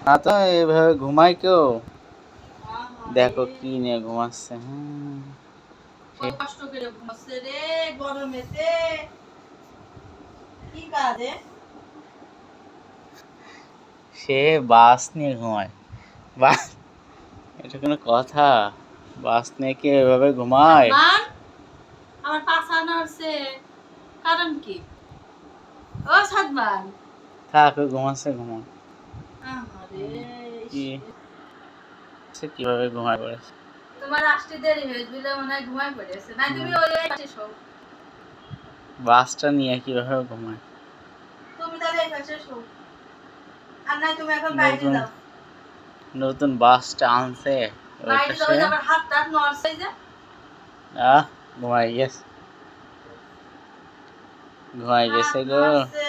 না তো এইভাবে ঘুমায় কেউ? দেখো কি নিয়ে ঘুমাচ্ছে। কষ্ট করে ঘুমাচ্ছে রে গরমেতে। কি কাজে? সে বাস নিয়ে ঘুমায়। বাস, এটা কোনো কথা? বাস নিয়ে কি এভাবে ঘুমায়? আমার পাছা নড়ছে, কারণ কি? ও সাদমান, থাক, ঘুমাচ্ছে ঘুমায়। আহারে কি সে কিভাবে ঘুমায় পড়েছে? তোমার আসতে দেরি হয়ে গেলে মনে হয় ঘুমায় পড়েছে। না তুমি ওই পাশে শো। বাসটা নিয়ে কিভাবে ঘুমায়? তুমি তাহলে এই পাশে শো। আর নাই তুমি এখন বাইরে নতুন যাও। নতুন বাসটা আনছে ওই বাইরে যাও, পাশে। আবার হাতটা নড়ছে যে। ঘুমাই গেছে, ঘুমাই গেছে গো। নড়ছে।